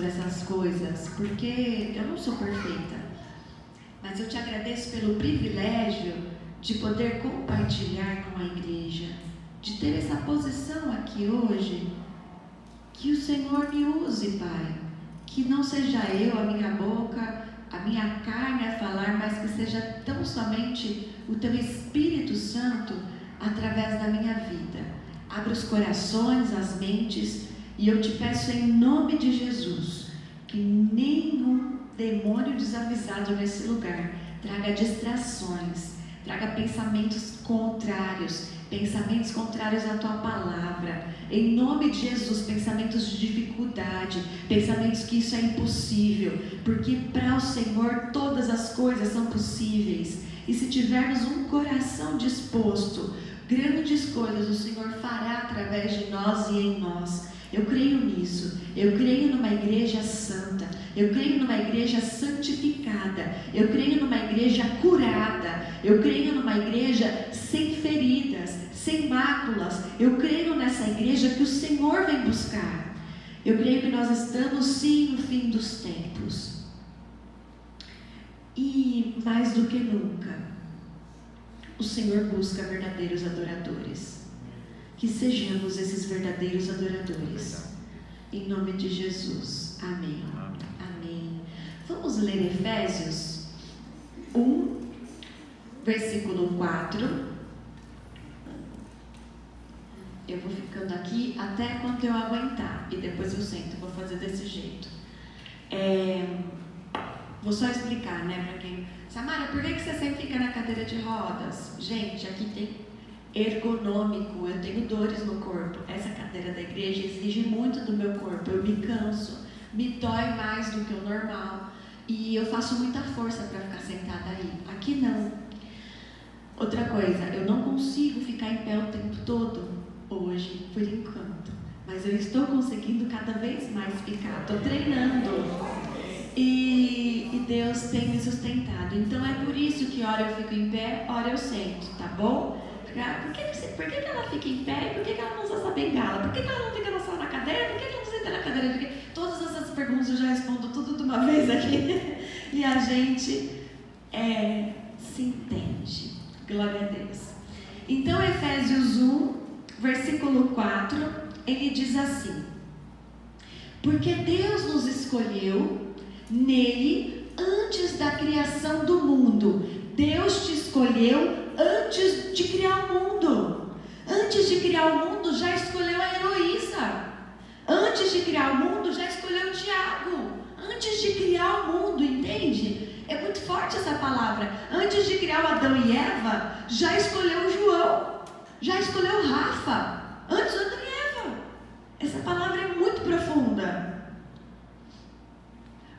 sobre essas coisas, porque eu não sou perfeita, mas eu te agradeço pelo privilégio de poder compartilhar com a igreja, de ter essa posição aqui hoje. Que o Senhor me use, Pai, que não seja eu, a minha boca, a minha carne a falar, mas que seja tão somente o Teu Espírito Santo através da minha vida. Abre os corações, as mentes, e eu te peço em nome de Jesus, que nenhum demônio desavisado nesse lugar traga distrações, traga pensamentos contrários à tua palavra. Em nome de Jesus, pensamentos de dificuldade, pensamentos que isso é impossível, porque para o Senhor todas as coisas são possíveis. E se tivermos um coração disposto, grandes coisas o Senhor fará através de nós e em nós. Eu creio nisso. Eu creio numa igreja santa. Eu creio numa igreja santificada. Eu creio numa igreja curada. Eu creio numa igreja sem feridas, sem máculas. Eu creio nessa igreja que o Senhor vem buscar. Eu creio que nós estamos sim no fim dos tempos. E mais do que nunca, o Senhor busca verdadeiros adoradores. Que sejamos esses verdadeiros adoradores. Em nome de Jesus. Amém. Amém. Vamos ler Efésios 1, versículo 4. Eu vou ficando aqui até quando eu aguentar. E depois eu sento. Vou fazer desse jeito. Vou só explicar, né? Para quem... Samara, por que você sempre fica na cadeira de rodas? Gente, aqui tem ergonômico, eu tenho dores no corpo. Essa cadeira da igreja exige muito do meu corpo, eu me canso, me dói mais do que o normal e eu faço muita força para ficar sentada aí. Aqui não. Outra coisa, eu não consigo ficar em pé o tempo todo hoje, por enquanto, mas eu estou conseguindo cada vez mais ficar, estou treinando e Deus tem me sustentado. Então é por isso que hora eu fico em pé, hora eu sento, tá bom? Por que ela fica em pé? Por que ela não usa essa bengala? Por que ela não fica só na cadeira? Por que ela não senta na cadeira? Todas essas perguntas eu já respondo tudo de uma vez aqui. E a gente se entende. Glória a Deus. Então, Efésios 1, versículo 4, ele diz assim: porque Deus nos escolheu nele antes da criação do mundo. Deus te escolheu antes de criar o mundo. Antes de criar o mundo, já escolheu a Heloísa. Antes de criar o mundo, já escolheu o Tiago. Antes de criar o mundo, entende? É muito forte essa palavra. Antes de criar o Adão e Eva, já escolheu o João. Já escolheu o Rafa. Antes do Adão e Eva. Essa palavra é muito profunda.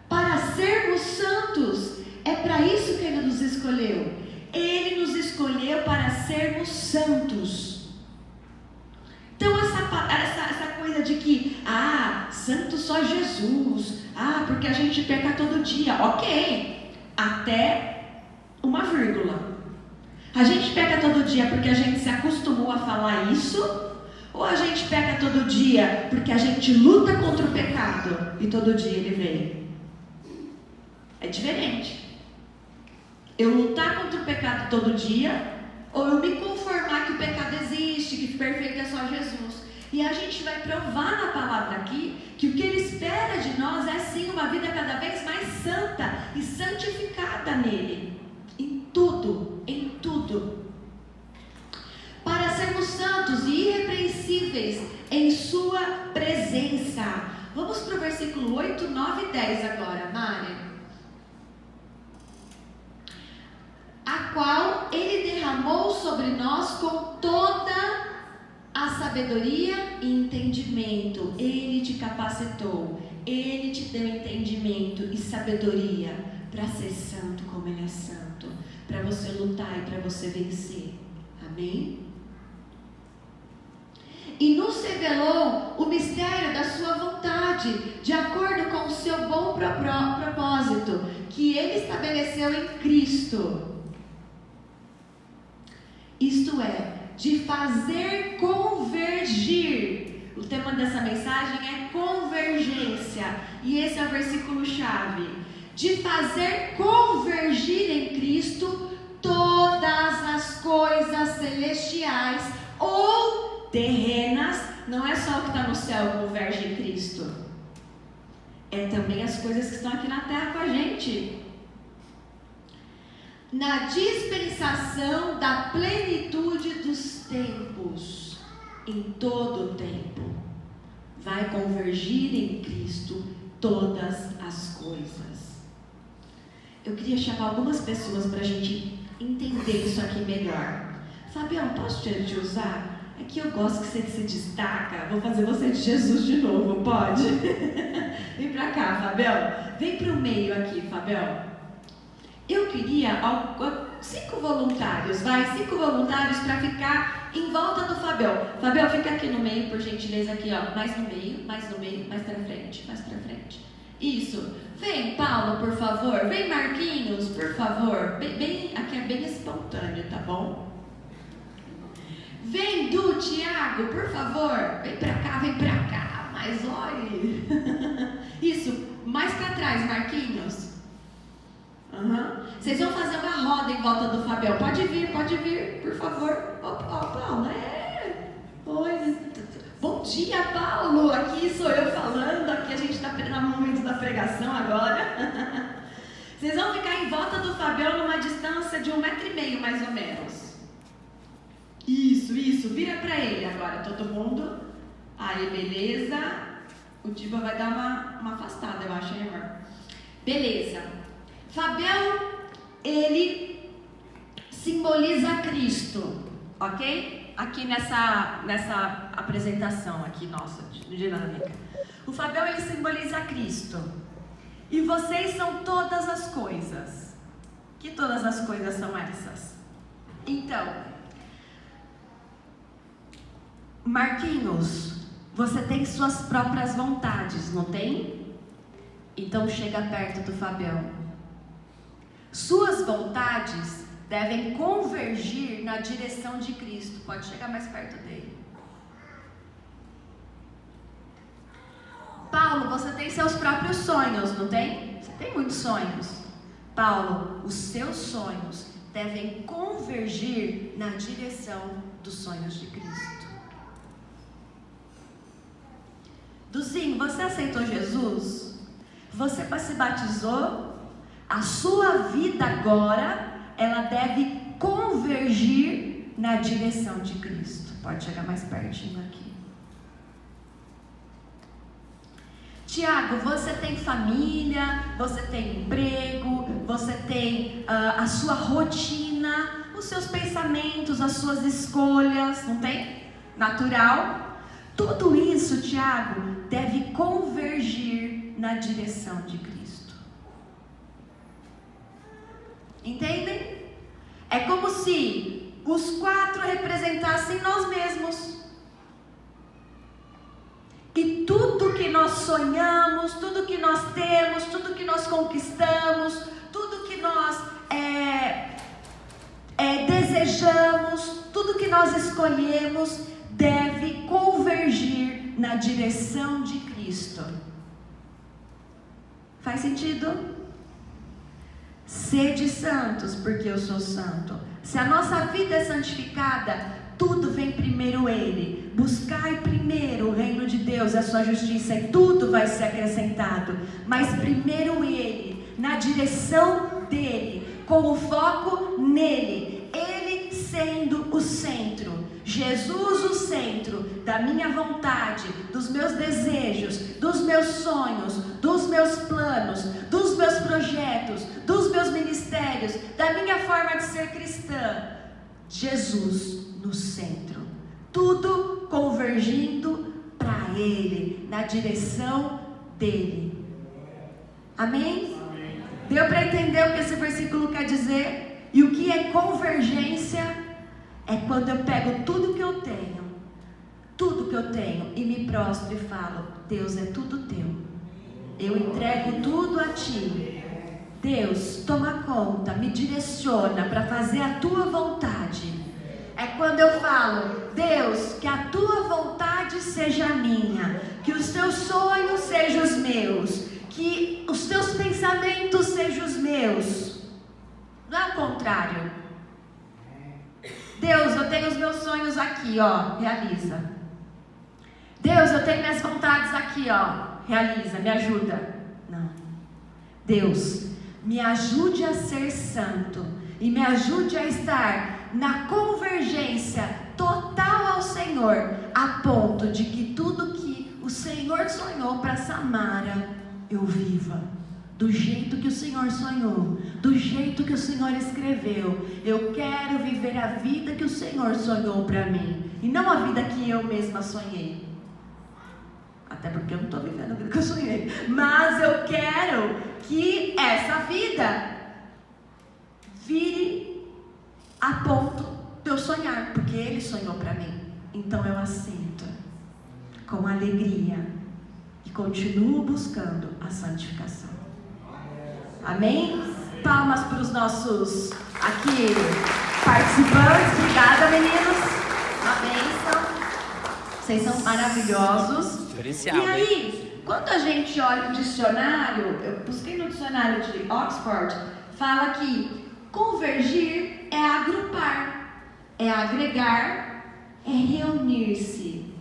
Para sermos santos, é para isso que Ele nos escolheu. Ele nos escolheu para sermos santos. Então essa coisa de que santo só Jesus, porque a gente peca todo dia, ok, até uma vírgula. A gente peca todo dia porque a gente se acostumou a falar isso, ou a gente peca todo dia porque a gente luta contra o pecado e todo dia ele vem? É diferente. Eu lutar contra o pecado todo dia, ou eu me conformar que o pecado existe, que perfeito é só Jesus. E a gente vai provar na palavra aqui que o que Ele espera de nós é sim uma vida cada vez mais santa e santificada nele. Em tudo, em tudo. Para sermos santos e irrepreensíveis em sua presença. Vamos para o versículo 8, 9 e 10 agora, Mari. A qual Ele derramou sobre nós com toda a sabedoria e entendimento. Ele te capacitou, Ele te deu entendimento e sabedoria para ser santo como Ele é santo, para você lutar e para você vencer. Amém? E nos revelou o mistério da sua vontade, de acordo com o seu bom propósito, que Ele estabeleceu em Cristo. Isto é, de fazer convergir O tema dessa mensagem é convergência. E esse é o versículo-chave. De fazer convergir em Cristo todas as coisas celestiais ou terrenas. Não é só o que está no céu que converge em Cristo. É também as coisas que estão aqui na terra com a gente. Na dispensação da plenitude dos tempos, em todo o tempo, vai convergir em Cristo todas as coisas. Eu queria chamar algumas pessoas para a gente entender isso aqui melhor. Fabião, posso te usar? É que eu gosto que você se destaca. Vou fazer você de Jesus de novo, pode? Vem pra cá, Fabião. Vem pro meio aqui, Fabião. Eu queria 5 voluntários, 5 voluntários para ficar em volta do Fabião. Fabião, fica aqui no meio, por gentileza, aqui, ó. Mais no meio, mais pra frente, mais pra frente. Isso. Vem, Paulo, por favor. Vem, Marquinhos, por favor. Aqui é bem espontâneo, tá bom? Vem, Du, Tiago, por favor. Vem pra cá, mas olhe. Isso, mais pra trás, Marquinhos. Vocês vão fazer uma roda em volta do Fabião. Pode vir, por favor. Paulo, Oi. Bom dia, Paulo. Aqui sou eu falando. Aqui a gente está no momento da pregação agora. Vocês vão ficar em volta do Fabião numa distância de 1,5 metro, mais ou menos. Isso. Vira para ele agora, todo mundo. Aí, beleza. O Diba vai dar uma afastada, eu acho, hein, amor? Beleza. Fabião, ele simboliza Cristo, ok? Aqui nessa apresentação aqui nossa, de dinâmica. O Fabião, ele simboliza Cristo. E vocês são todas as coisas. Que todas as coisas são essas? Então, Marquinhos, você tem suas próprias vontades, não tem? Então chega perto do Fabião. Suas vontades devem convergir na direção de Cristo. Pode chegar mais perto dele. Paulo, você tem seus próprios sonhos, não tem? Você tem muitos sonhos. Paulo, os seus sonhos devem convergir na direção dos sonhos de Cristo. Duzinho, você aceitou Jesus? Você se batizou? A sua vida agora, ela deve convergir na direção de Cristo. Pode chegar mais pertinho aqui. Tiago, você tem família, você tem emprego, você tem a sua rotina, os seus pensamentos, as suas escolhas, não tem? Natural. Tudo isso, Tiago, deve convergir na direção de Cristo. Entendem? É como se os 4 representassem nós mesmos. E tudo que nós sonhamos, tudo que nós temos, tudo que nós conquistamos, tudo que nós desejamos, tudo que nós escolhemos, deve convergir na direção de Cristo. Faz sentido? Sede santos, porque eu sou santo. Se a nossa vida é santificada, tudo vem primeiro Ele. Buscai primeiro o reino de Deus e a sua justiça, e tudo vai ser acrescentado. Mas primeiro Ele, na direção dEle, com o foco nele, Ele sendo o centro. Jesus o centro da minha vontade, dos meus desejos, dos meus sonhos, dos meus planos, dos meus projetos, dos meus ministérios, da minha forma de ser cristã. Jesus no centro, tudo convergindo para Ele, na direção dEle. Amém? Deu para entender o que esse versículo quer dizer? E o que é convergência? É quando eu pego tudo que eu tenho e me prostro e falo: Deus, é tudo teu, eu entrego tudo a ti. Deus, toma conta, me direciona para fazer a tua vontade. É quando eu falo: Deus, que a tua vontade seja minha, que os teus sonhos sejam os meus, que os teus pensamentos sejam os meus. Não é o contrário. Deus, eu tenho os meus sonhos aqui, ó, realiza. Deus, eu tenho minhas vontades aqui, ó, realiza, me ajuda. Não. Deus, me ajude a ser santo e me ajude a estar na convergência total ao Senhor, a ponto de que tudo que o Senhor sonhou para Samara, eu viva do jeito que o Senhor sonhou, do jeito que o Senhor escreveu. Eu quero viver a vida que o Senhor sonhou para mim, e não a vida que eu mesma sonhei. Até porque eu não estou vivendo a vida que eu sonhei, mas eu quero que essa vida vire a ponto de eu sonhar, porque Ele sonhou para mim. Então eu aceito com alegria e continuo buscando a santificação. Amém? Palmas para os nossos aqui participantes. Obrigada, meninos. Uma bênção. Vocês são maravilhosos. Especial, e aí, quando a gente olha o dicionário, eu busquei no dicionário de Oxford, fala que convergir é agrupar, é agregar, é reunir-se.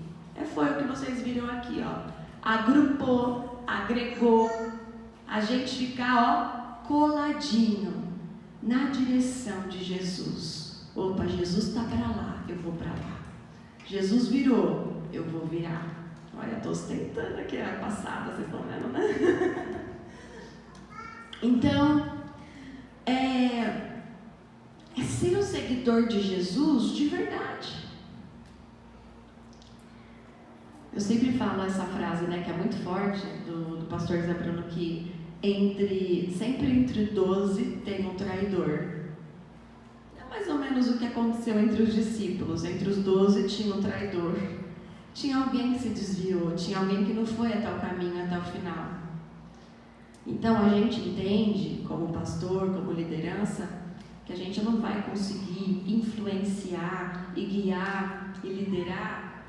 Foi o que vocês viram aqui, ó. Agrupou, agregou, a gente ficar, ó, coladinho na direção de Jesus. Opa, Jesus está para lá, eu vou para lá. Jesus virou, eu vou virar. Olha, estou ostentando aqui a passada, vocês estão vendo, né? Então, é ser um seguidor de Jesus de verdade. Eu sempre falo essa frase, né, que é muito forte, do pastor Zé Bruno, que sempre entre 12 tem um traidor. É mais ou menos o que aconteceu entre os discípulos. Entre os 12 tinha um traidor. Tinha alguém que se desviou, tinha alguém que não foi até o caminho, até o final. Então a gente entende, como pastor, como liderança, que a gente não vai conseguir influenciar e guiar e liderar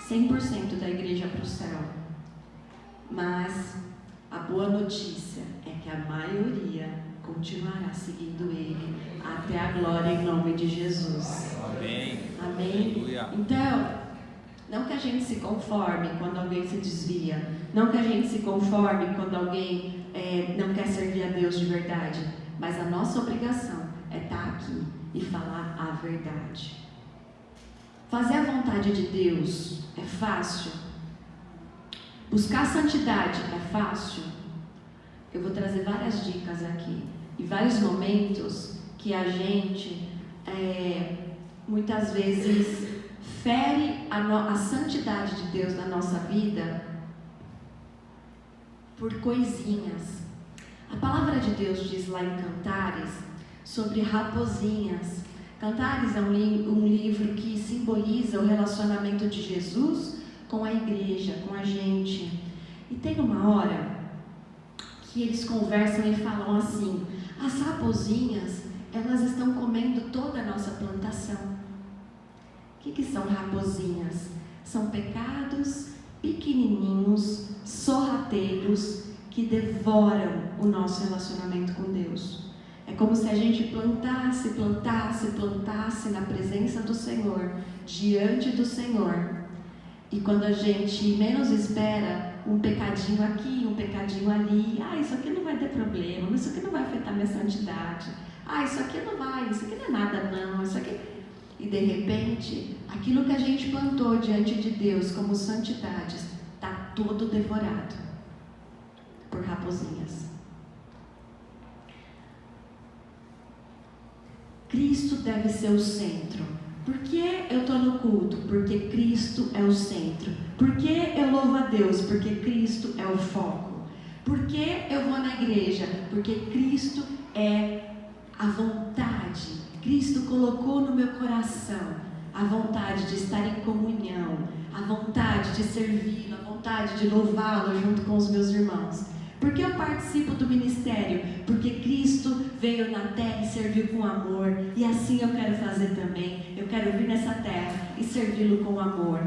100% da igreja para o céu. Mas a boa notícia é que a maioria continuará seguindo Ele até a glória em nome de Jesus. Amém. Amém? Então, não que a gente se conforme quando alguém se desvia, não que a gente se conforme quando alguém não quer servir a Deus de verdade, mas a nossa obrigação é estar aqui e falar a verdade. Fazer a vontade de Deus é fácil? Buscar a santidade é fácil? Eu vou trazer várias dicas aqui e vários momentos que a gente muitas vezes fere a santidade de Deus na nossa vida por coisinhas. A palavra de Deus diz lá em Cantares sobre raposinhas. Cantares é um livro que simboliza o relacionamento de Jesus com a igreja, com a gente. E tem uma hora que eles conversam e falam assim: as raposinhas, elas estão comendo toda a nossa plantação. O que são raposinhas? São pecados pequenininhos, sorrateiros, que devoram o nosso relacionamento com Deus. É como se a gente plantasse na presença do Senhor, diante do Senhor. E quando a gente menos espera, um pecadinho aqui, um pecadinho ali, isso aqui não vai ter problema, isso aqui não vai afetar minha santidade, isso aqui não vai, isso aqui não é nada não, isso aqui... E de repente, aquilo que a gente plantou diante de Deus como santidades, está todo devorado por raposinhas. Cristo deve ser o centro. Por que eu estou no culto? Porque Cristo é o centro. Por que eu louvo a Deus? Porque Cristo é o foco. Por que eu vou na igreja? Porque Cristo é a vontade. Cristo colocou no meu coração a vontade de estar em comunhão, a vontade de servi-lo, a vontade de louvá-lo junto com os meus irmãos. Por que eu participo do ministério? Porque Cristo veio na terra e serviu com amor. E assim eu quero fazer também. Eu quero vir nessa terra e servi-lo com amor.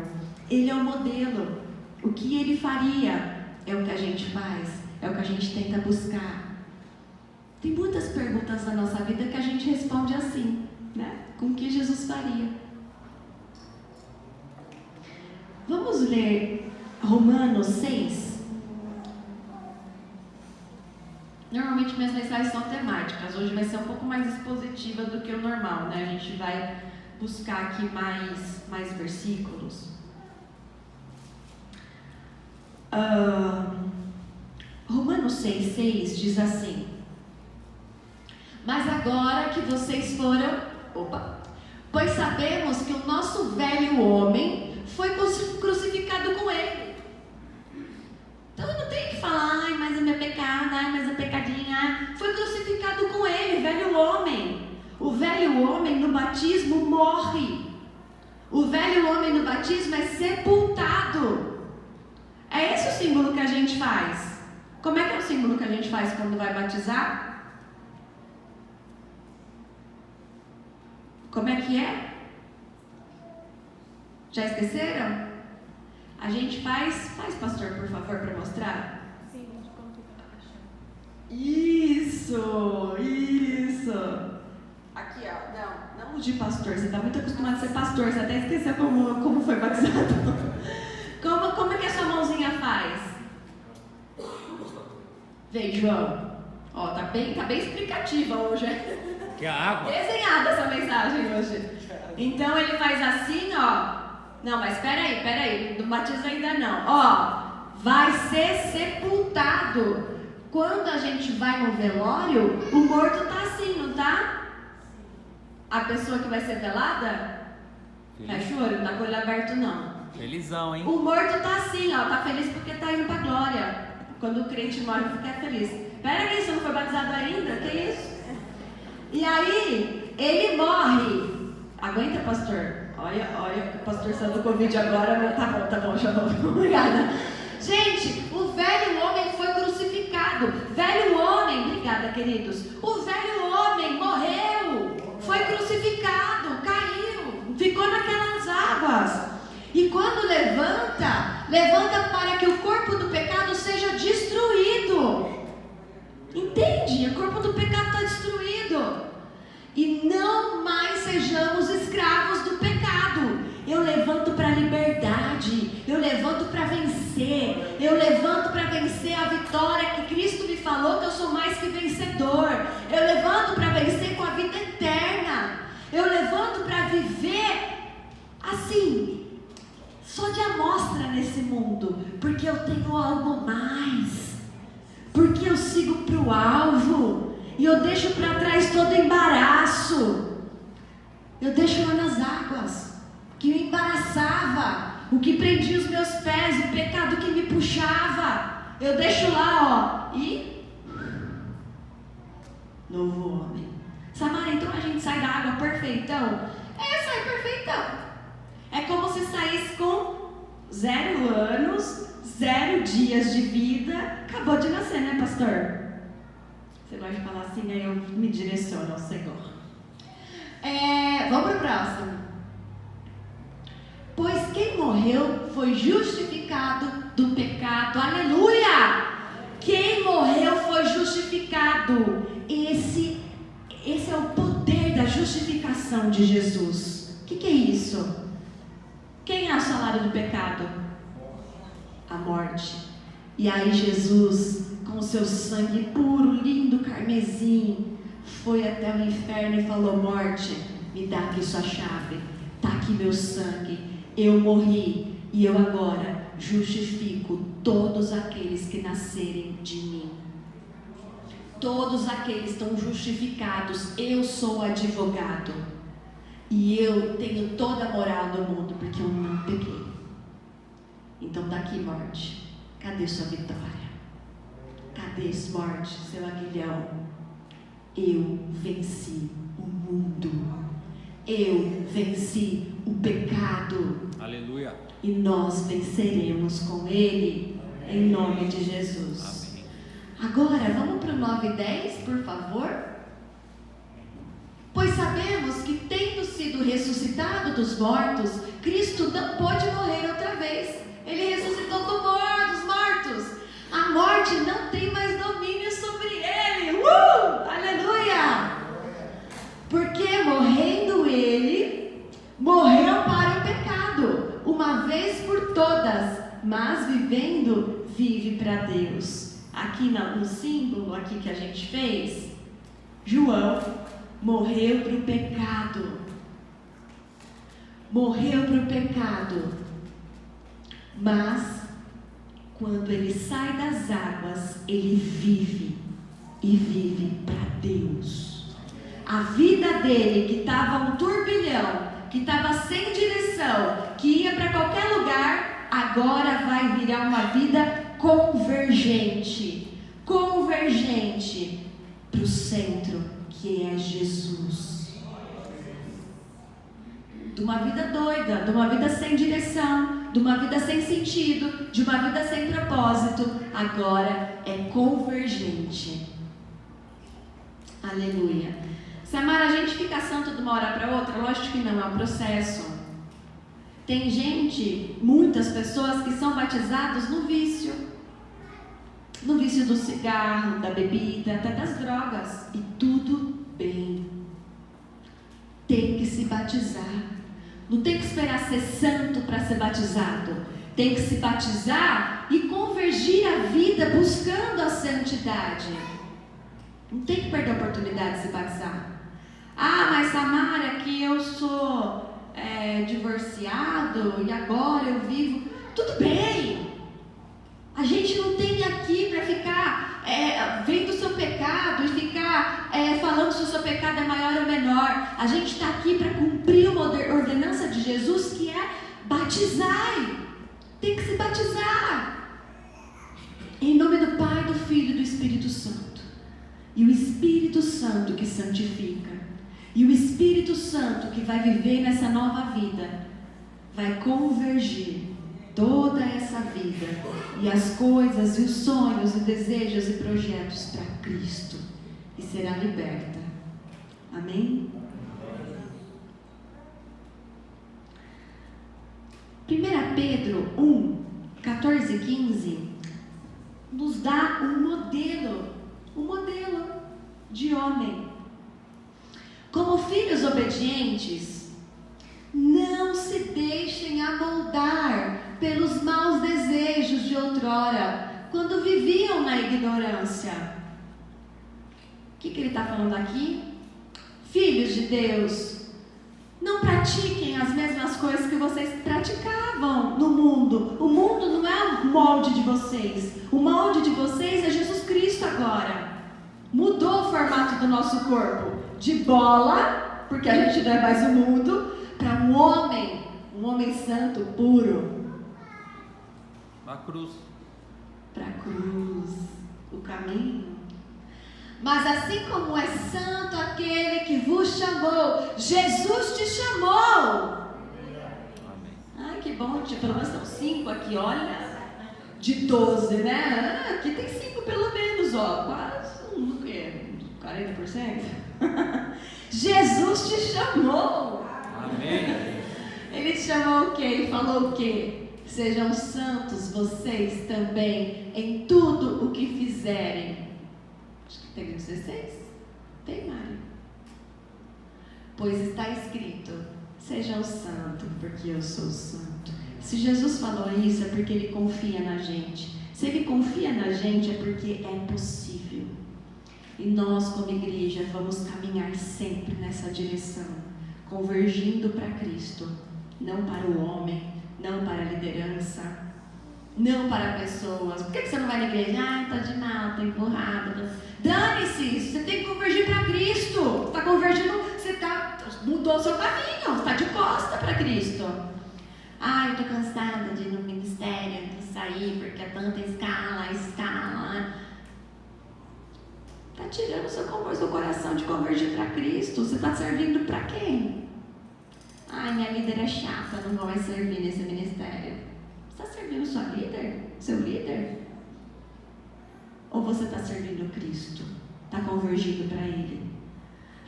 Ele é o modelo. O que ele faria é o que a gente faz, é o que a gente tenta buscar. Tem muitas perguntas na nossa vida que a gente responde assim, né? Com o que Jesus faria. Vamos ler Romanos 6. Normalmente minhas mensagens são temáticas. Hoje vai ser um pouco mais expositiva do que o normal, né? A gente vai buscar aqui mais versículos. Romanos 6,6 diz assim: mas agora que vocês foram, pois sabemos que o nosso velho homem foi crucificado com ele. Então eu não tenho que falar, ai, mas é meu pecado, ai, mas é pecadinha. Foi crucificado com ele, velho homem. O velho homem no batismo morre. O velho homem no batismo é sepultado. É esse o símbolo que a gente faz. Como é que é o símbolo que a gente faz quando vai batizar? Como é que é? Já esqueceram? A gente faz, pastor, por favor, para mostrar. Sim, de ponta baixa. Isso. Aqui, ó, não de pastor, você está muito acostumado a ser pastor, você até esqueceu como foi batizado. Como é que a sua mãozinha faz? Vem, João. Ó, tá bem explicativa hoje. Que é a água. Desenhada essa mensagem hoje. Então ele faz assim, ó. Não, mas peraí, não batiza ainda não. Ó, vai ser sepultado. Quando a gente vai no velório, o morto tá assim, não tá? A pessoa que vai ser velada, fecha o olho, não tá com o olho aberto não. Felizão, hein? O morto tá assim, ó, tá feliz porque tá indo pra glória. Quando o crente morre, fica feliz. Pera aí, você não foi batizado ainda? Que isso? E aí, ele morre. Aguenta, pastor. Olha, o pastor saiu do Covid agora, mas tá bom, já vou. Obrigada. Gente, o velho homem foi crucificado. Velho homem, obrigada, queridos. O velho homem morreu, foi crucificado, caiu, ficou naquelas águas. E quando levanta para que o corpo do pecado seja destruído. Entende? O corpo do pecado está destruído. E não mais sejamos escravos do pecado. Eu levanto para a liberdade. Eu levanto para vencer. Eu levanto para vencer a vitória que Cristo me falou que eu sou mais que vencedor. Eu levanto para vencer com a vida eterna. Eu levanto para viver assim, só de amostra nesse mundo, porque eu tenho algo mais, porque eu sigo para o alvo, e eu deixo para trás todo embaraço, eu deixo lá nas águas, que me embaraçava, o que prendia os meus pés, o pecado que me puxava, eu deixo lá, ó, e novo homem. Samara, então a gente sai da água perfeitão? Sai perfeitão. É como se saísse com 0 anos, 0 dias de vida. Acabou de nascer, né, pastor? Você gosta de falar assim, aí eu me direciono ao Senhor. Vamos para o próximo. Pois quem morreu foi justificado do pecado. Aleluia! Quem morreu foi justificado. Esse é o poder da justificação de Jesus. O que é isso? Quem é o salário do pecado? A morte. E aí Jesus, com o seu sangue puro, lindo, carmesim, foi até o inferno e falou: morte, me dá aqui sua chave. Está aqui meu sangue. Eu morri e eu agora justifico todos aqueles que nascerem de mim. Todos aqueles estão justificados. Eu sou advogado. E eu tenho toda a moral do mundo, porque eu não pequei. Então daqui, morte, cadê sua vitória? Cadê, morte, seu aguilhão? Eu venci o mundo. Eu venci o pecado. Aleluia. E nós venceremos com ele, em nome de Jesus. Amém. Agora, vamos para o 9 e 10, por favor? sabemos que, tendo sido ressuscitado dos mortos, Cristo não pôde morrer outra vez. Ele ressuscitou dos mortos. A morte não tem mais domínio sobre ele. Aleluia! Porque morrendo ele, morreu para o pecado, uma vez por todas, mas vivendo, vive para Deus. Aqui no símbolo aqui que a gente fez, João morreu para o pecado. Morreu para o pecado. Mas, quando ele sai das águas, ele vive. E vive para Deus. A vida dele, que estava um turbilhão, que estava sem direção, que ia para qualquer lugar, agora vai virar uma vida convergente para o centro, que é Jesus. De uma vida doida, de uma vida sem direção, de uma vida sem sentido, de uma vida sem propósito, agora é convergente. Aleluia. Samara, a gente fica santo de uma hora para outra? Lógico que não, é um processo. Tem gente, muitas pessoas que são batizados no vício do cigarro, da bebida, até das drogas, e tudo bem. Tem que se batizar. Não tem que esperar ser santo para ser batizado. Tem que se batizar e convergir a vida buscando a santidade. Não tem que perder a oportunidade de se batizar. Ah, mas Samara, que eu sou divorciado e agora eu vivo. Tudo bem. A gente não tem aqui para ficar vendo o seu pecado e ficar falando se o seu pecado é maior ou menor. A gente está aqui para cumprir uma ordenança de Jesus, que é batizar. Tem que se batizar. Em nome do Pai, do Filho e do Espírito Santo. E o Espírito Santo que santifica. E o Espírito Santo que vai viver nessa nova vida vai convergir toda essa vida e as coisas e os sonhos e desejos e projetos para Cristo e será liberta. Amém? 1 Pedro 1, 14 e 15 nos dá um modelo de homem. Como filhos obedientes, não se deixem amoldar pelos maus desejos de outrora, quando viviam na ignorância. O que ele está falando aqui? Filhos de Deus, não pratiquem as mesmas coisas que vocês praticavam no mundo. O mundo não é o molde de vocês. O molde de vocês é Jesus Cristo agora. Mudou o formato do nosso corpo. De bola, porque a gente não é mais o mundo, para um homem santo, puro. Para a cruz. Para a cruz, o caminho. Mas assim como é santo aquele que vos chamou, Jesus te chamou. Amém. Ai, que bom, pelo menos são 5 aqui, olha. De 12, né? Aqui tem 5 pelo menos, ó. Quase 40%. Jesus te chamou. Amém. Ele te chamou o quê? Ele falou o quê? Sejam santos vocês também em tudo o que fizerem. Acho que tem 16. Tem, Mário? Pois está escrito: sejam santos, porque eu sou santo. Se Jesus falou isso, é porque Ele confia na gente. Se Ele confia na gente, é porque é possível. E nós, como igreja, vamos caminhar sempre nessa direção, convergindo para Cristo, não para o homem, não para a liderança, não para pessoas. Por que você não vai na igreja? Ah, está de mal, está empurrada. Dane-se, você tem que convergir para Cristo. Você está convergindo, mudou o seu caminho, você está de costa para Cristo. Ah, eu estou cansada de ir no ministério, de sair, porque é tanta escala. Está tirando o seu coração de convergir para Cristo. Você está servindo para quem? Ai, minha líder é chata, não vou mais servir nesse ministério. Você está servindo sua líder? Seu líder? Ou você está servindo Cristo? Está convergindo para Ele?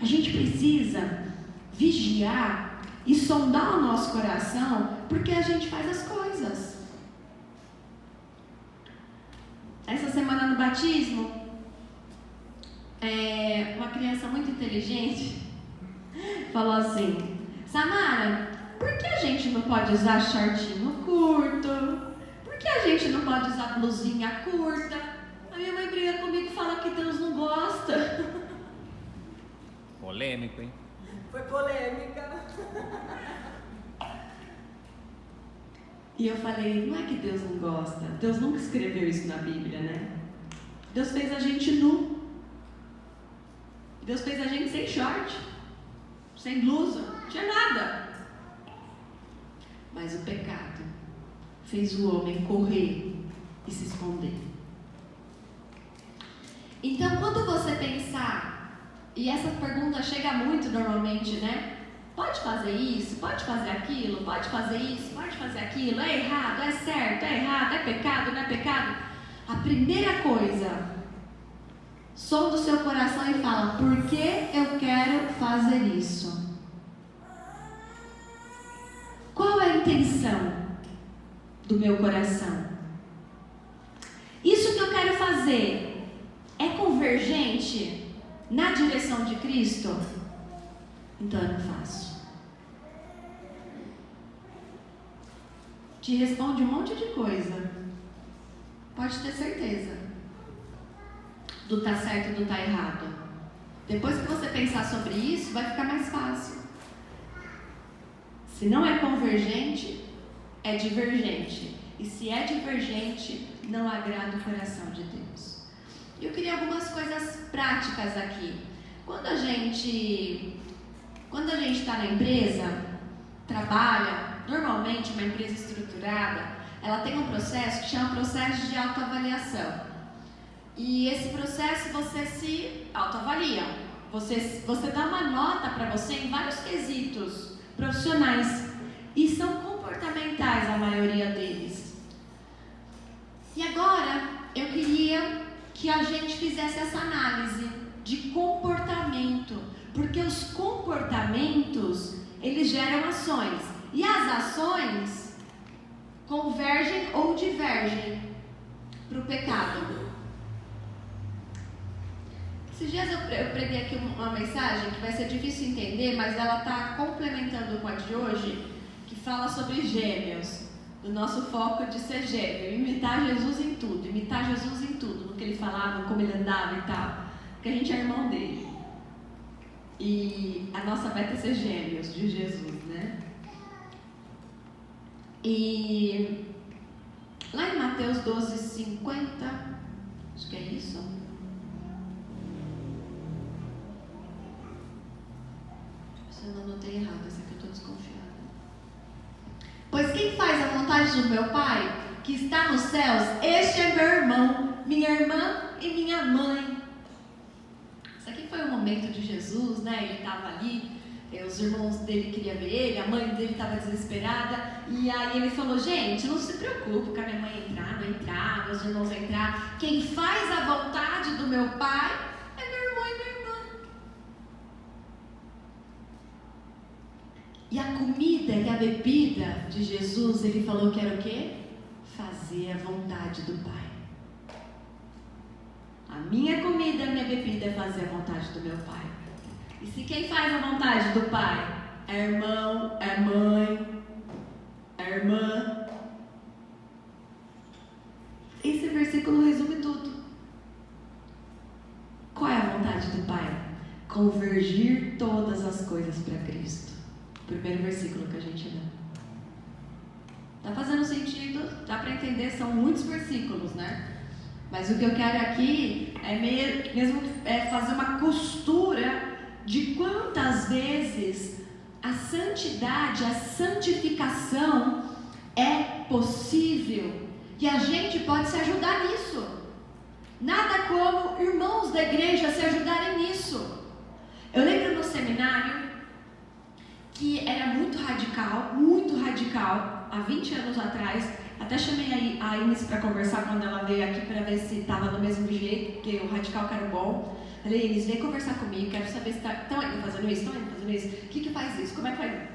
A gente precisa vigiar e sondar o nosso coração, porque a gente faz as coisas. Essa semana no batismo, uma criança muito inteligente falou assim: Samara, por que a gente não pode usar shortinho curto? Por que a gente não pode usar blusinha curta? A minha mãe briga comigo e fala que Deus não gosta. Polêmico, hein? Foi polêmica. E eu falei, não é que Deus não gosta. Deus nunca escreveu isso na Bíblia, né? Deus fez a gente nu. Deus fez a gente sem short, sem blusa, não tinha nada. Mas o pecado fez o homem correr e se esconder. Então, quando você pensar, e essa pergunta chega muito normalmente, né? Pode fazer isso, pode fazer aquilo, pode fazer isso, pode fazer aquilo, é errado, é certo, é errado, é pecado, não é pecado? A primeira coisa, som do seu coração e fala, por que eu quero fazer isso? Qual é a intenção do meu coração? Isso que eu quero fazer é convergente na direção de Cristo? Então eu não faço. Te responde um monte de coisa. Pode ter certeza do tá certo e do tá errado. Depois que você pensar sobre isso, vai ficar mais fácil. Se não é convergente, é divergente. E se é divergente, não agrada o coração de Deus. Eu queria algumas coisas práticas aqui. Quando a gente está na empresa, trabalha, normalmente uma empresa estruturada, ela tem um processo que chama processo de autoavaliação. E esse processo você se autoavalia. Você dá uma nota para você em vários quesitos profissionais. E são comportamentais a maioria deles. E agora eu queria que a gente fizesse essa análise de comportamento. Porque os comportamentos, eles geram ações. E as ações convergem ou divergem para o pecado. Esses dias eu preguei aqui uma mensagem que vai ser difícil entender, mas ela está complementando com a de hoje, que fala sobre gêmeos. Do nosso foco de ser gêmeo, imitar Jesus em tudo, no que ele falava, como ele andava e tal. Porque a gente é irmão dele. E a nossa meta é ser gêmeos de Jesus, né? E lá em Mateus 12:50, acho que é isso. Se eu não anotei errado, essa aqui eu estou desconfiada. Pois quem faz a vontade do meu Pai, que está nos céus, este é meu irmão, minha irmã e minha mãe. Isso aqui foi um momento de Jesus, né? Ele estava ali, os irmãos dele queriam ver ele, a mãe dele estava desesperada, e aí ele falou, gente, não se preocupe com a minha mãe entrar, não entrar, meus irmãos entrar, quem faz a vontade do meu Pai é meu irmão e minha irmã. E a comida e a bebida de Jesus, ele falou que era o quê? Fazer a vontade do Pai. A minha comida, a minha bebida é fazer a vontade do meu Pai. E se quem faz a vontade do Pai é irmão, é mãe, é irmã, esse versículo resume tudo. Qual é a vontade do Pai? Convergir todas as coisas para Cristo. Primeiro versículo que a gente lê. Tá fazendo sentido? Dá para entender? São muitos versículos, né? Mas o que eu quero aqui é mesmo fazer uma costura de quantas vezes a santidade, a santificação é possível e a gente pode se ajudar nisso. Nada como irmãos da igreja se ajudarem nisso. Eu lembro no seminário que era muito radical, há 20 anos atrás, Até chamei a Inês para conversar quando ela veio aqui para ver se estava do mesmo jeito, porque o radical que era bom. Falei, Inês, vem conversar comigo, quero saber se estão ainda fazendo isso, o que faz isso, como é que faz isso?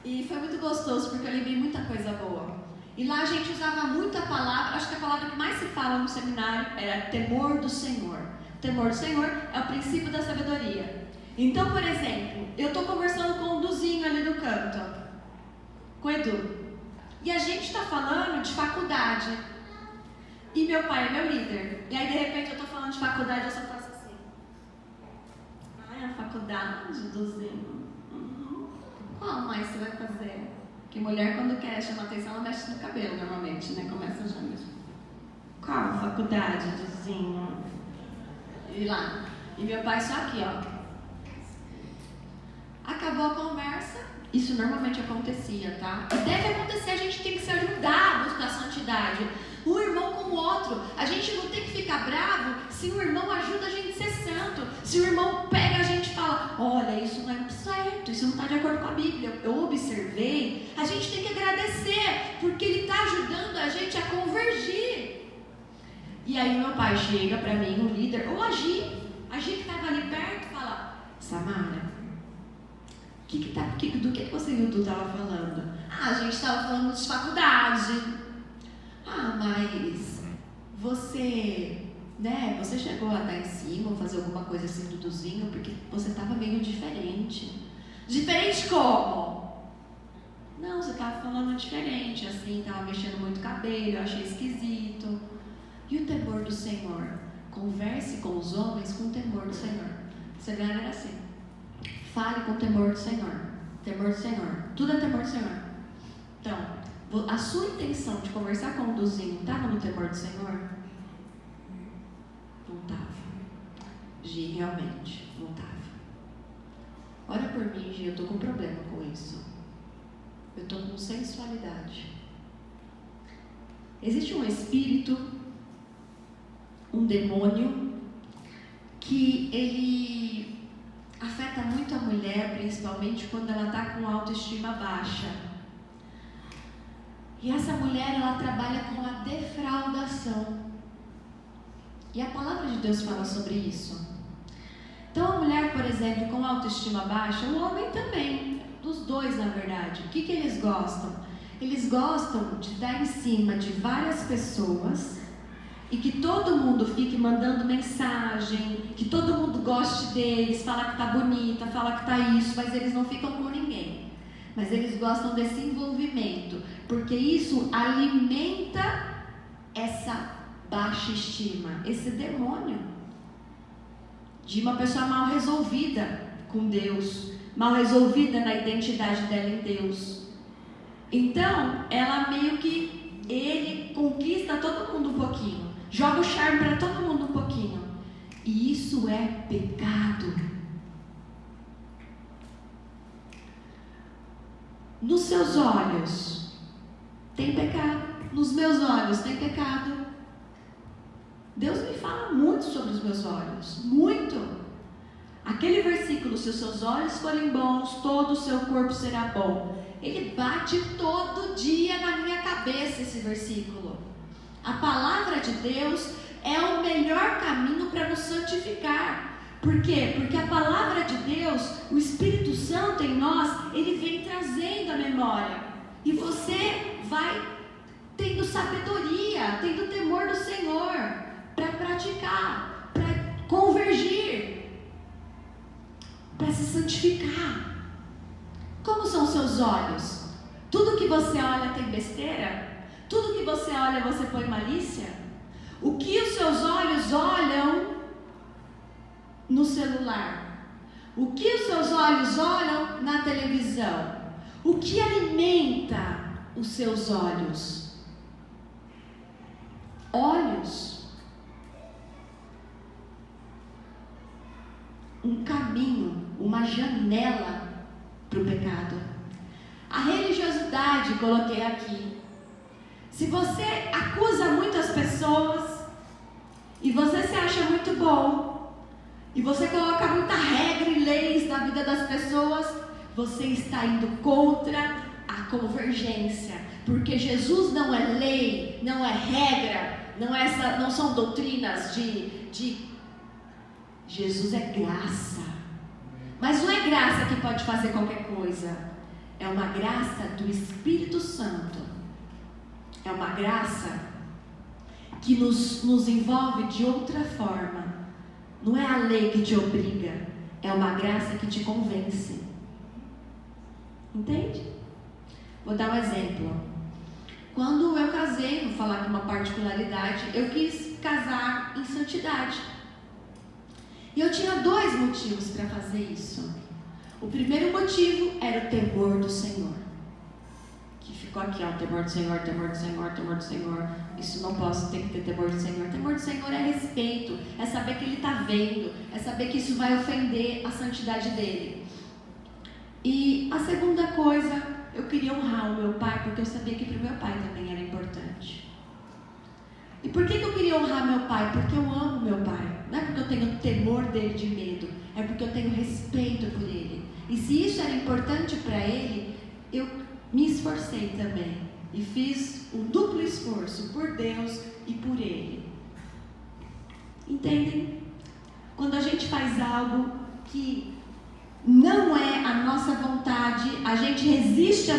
E foi muito gostoso, porque eu lembrei muita coisa boa. E lá a gente usava muito a palavra, acho que a palavra que mais se fala no seminário era temor do Senhor. O temor do Senhor é o princípio da sabedoria. Então, por exemplo, eu estou conversando com o Duzinho ali do canto, com o Edu. E a gente está falando de faculdade. E meu pai é meu líder. E aí, de repente, eu estou falando de faculdade, eu só faço assim. Ai, a faculdade, Duzinho. Qual mais você vai fazer? Porque mulher, quando quer chamar atenção, ela mexe no cabelo, normalmente, né? Começa já mesmo. Qual faculdade, Duzinho? E lá. E meu pai só aqui, ó. Acabou a conversa. Isso normalmente acontecia, tá? E deve acontecer, a gente tem que se ajudar a buscar a santidade. Um irmão com o outro. A gente não tem que ficar bravo se o irmão ajuda a gente a ser santo. Se o irmão pega a gente e fala, olha, isso não é certo, isso não está de acordo com a Bíblia. Eu observei. A gente tem que agradecer, porque ele está ajudando a gente a convergir. E aí meu pai chega para mim, o líder, ou a Gi que estava ali perto, fala, Samara, do que você e o Dudu estavam falando? A gente estava falando de faculdade. Mas você chegou a dar em cima ou fazer alguma coisa assim do Duduzinho, porque você estava meio diferente. Diferente como? Não, você estava falando diferente, assim, estava mexendo muito o cabelo, eu achei esquisito. E o temor do Senhor? Converse com os homens com o temor do Senhor. O seminário era assim. Fale com o temor do Senhor. Temor do Senhor. Tudo é temor do Senhor. Então, a sua intenção de conversar com o Duzinho estava no temor do Senhor? Não estava. Gi, realmente, não estava. Ora por mim, Gi, eu estou com problema com isso. Eu estou com sensualidade. Existe um espírito, um demônio, que ele afeta muito a mulher, principalmente quando ela está com autoestima baixa. E essa mulher, ela trabalha com a defraudação. E a palavra de Deus fala sobre isso. Então, a mulher, por exemplo, com autoestima baixa, o homem também, dos dois, na verdade. O que eles gostam? Eles gostam de dar em cima de várias pessoas e que todo mundo fique mandando mensagem, que todo mundo goste deles, fala que tá bonita, fala que tá isso, mas eles não ficam com ninguém. Mas eles gostam desse envolvimento, porque isso alimenta essa baixa estima, esse demônio de uma pessoa mal resolvida com Deus, mal resolvida na identidade dela em Deus. Então, ela ele conquista todo mundo um pouquinho, joga o charme para todo mundo um pouquinho, e isso é pecado. Nos seus olhos tem pecado, nos meus olhos tem pecado. Deus me fala muito sobre os meus olhos, muito. Aquele versículo, se os seus olhos forem bons, todo o seu corpo será bom. Ele bate todo dia na minha cabeça, esse versículo. A palavra de Deus é o melhor caminho para nos santificar. Por quê? Porque a palavra de Deus, o Espírito Santo em nós, ele vem trazendo a memória. E você vai tendo sabedoria, tendo temor do Senhor, para praticar, para convergir, para se santificar. Como são seus olhos? Tudo que você olha tem besteira? Tudo que você olha você põe malícia? O que os seus olhos olham no celular? O que os seus olhos olham na televisão? O que alimenta os seus olhos? Olhos. Um caminho, uma janela para o pecado. A religiosidade, coloquei aqui. Se você acusa muitas pessoas e você se acha muito bom e você coloca muita regra e leis na vida das pessoas, você está indo contra a convergência, porque Jesus não é lei, não é regra, não são doutrinas de Jesus é graça. Mas não é graça que pode fazer qualquer coisa. É uma graça do Espírito Santo. É uma graça que nos envolve de outra forma. Não é a lei que te obriga. É uma graça que te convence. Entende? Vou dar um exemplo. Quando eu casei, vou falar aqui uma particularidade, eu quis casar em santidade. E eu tinha 2 motivos para fazer isso. O primeiro motivo era o temor do Senhor. Que ficou aqui, ó, temor do Senhor, temor do Senhor, temor do Senhor. Isso não posso, tem que ter temor do Senhor. Temor do Senhor é respeito, é saber que Ele está vendo, é saber que isso vai ofender a santidade dEle. E a segunda coisa, eu queria honrar o meu pai, porque eu sabia que para o meu pai também era importante. E por que eu queria honrar meu pai? Porque eu amo meu pai. Não é porque eu tenho temor dele de medo, é porque eu tenho respeito por ele. E se isso era importante para ele, eu me esforcei também. E fiz um duplo esforço por Deus e por ele. Entendem? Quando a gente faz algo que não é a nossa vontade, a gente resiste a